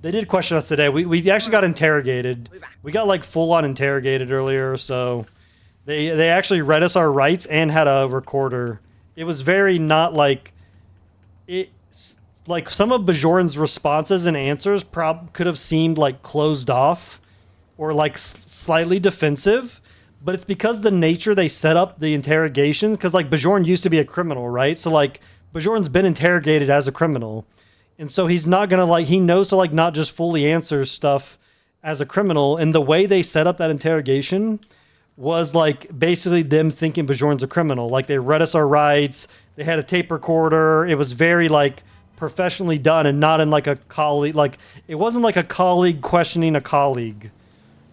They did question us today. We actually got interrogated. We got like full on interrogated earlier, so they actually read us our rights and had a recorder. It was very not like it. Like some of Bjorn's responses and answers could have seemed like closed off or like slightly defensive, but it's because the nature they set up the interrogations. Because like Bjorn used to be a criminal, right? So like Bjorn's been interrogated as a criminal, and so he's not gonna like he knows to like not just fully answer stuff as a criminal. And the way they set up that interrogation was like basically them thinking Bjorn's a criminal. Like they read us our rights. They had a tape recorder. It was very like professionally done and not in like a colleague. Like it wasn't like a colleague questioning a colleague.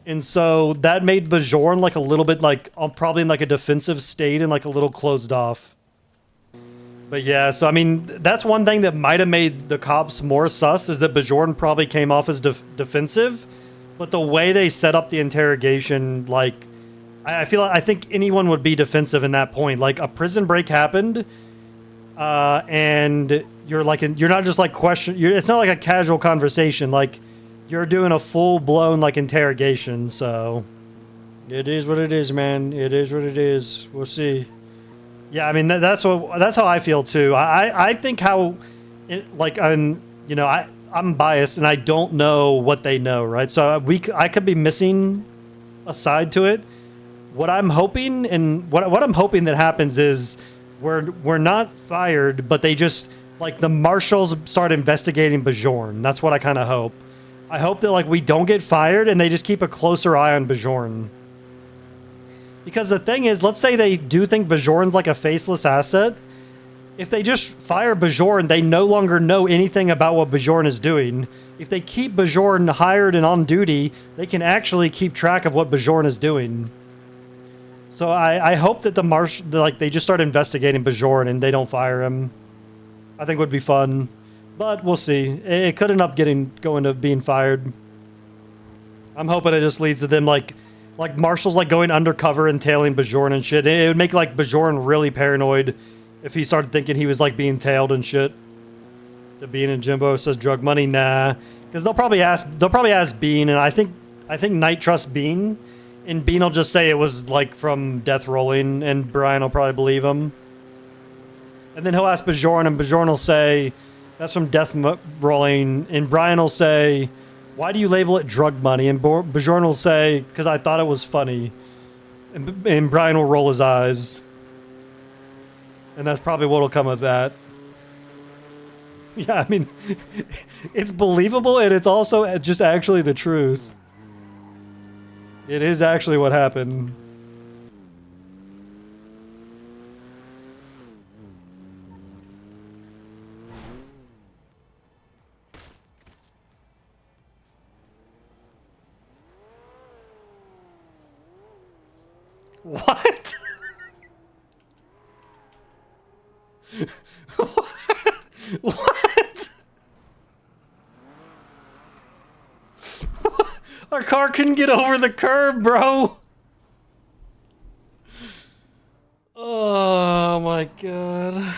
And so that made Bjorn like a little bit like probably in like a defensive state and like a little closed off. But yeah, so I mean, that's one thing that might have made the cops more sus is that Bjorn probably came off as defensive. But the way they set up the interrogation, like, I feel like I think anyone would be defensive in that point. Like a prison break happened, and you're like, you're not just like it's not like a casual conversation. Like you're doing a full blown like interrogation. So it is what it is, man. It is what it is. We'll see. Yeah, I mean that's how I feel too. I think how, I'm biased and I don't know what they know, right? So I could be missing a side to it. What I'm hoping and what I'm hoping that happens is we're not fired, but they just like the marshals start investigating Bjorn. That's what I kind of hope. I hope that like we don't get fired and they just keep a closer eye on Bjorn. Because the thing is, let's say they do think Bjorn's like a faceless asset. If they just fire Bjorn, they no longer know anything about what Bjorn is doing. If they keep Bjorn hired and on duty, they can actually keep track of what Bjorn is doing. So I hope that they just start investigating Bjorn and they don't fire him. I think would be fun, but we'll see. It could end up going to being fired. I'm hoping it just leads to them like marshals like going undercover and tailing Bjorn and shit. It would make like Bjorn really paranoid if he started thinking he was like being tailed and shit. The Bean and Jimbo says drug money, nah, because they'll probably ask Bean, and I think Knight trusts Bean, and Bean will just say it was like from death rolling, and Brian will probably believe him. And then he'll ask Bjorn, and Bjorn will say that's from death rolling, and Brian will say, why do you label it drug money? And Bjorn will say, because I thought it was funny. And Brian will roll his eyes. And that's probably what will come of that. Yeah, I mean, it's believable and it's also just actually the truth. It is actually what happened. What? What? Our car couldn't get over the curb, bro. Oh my god.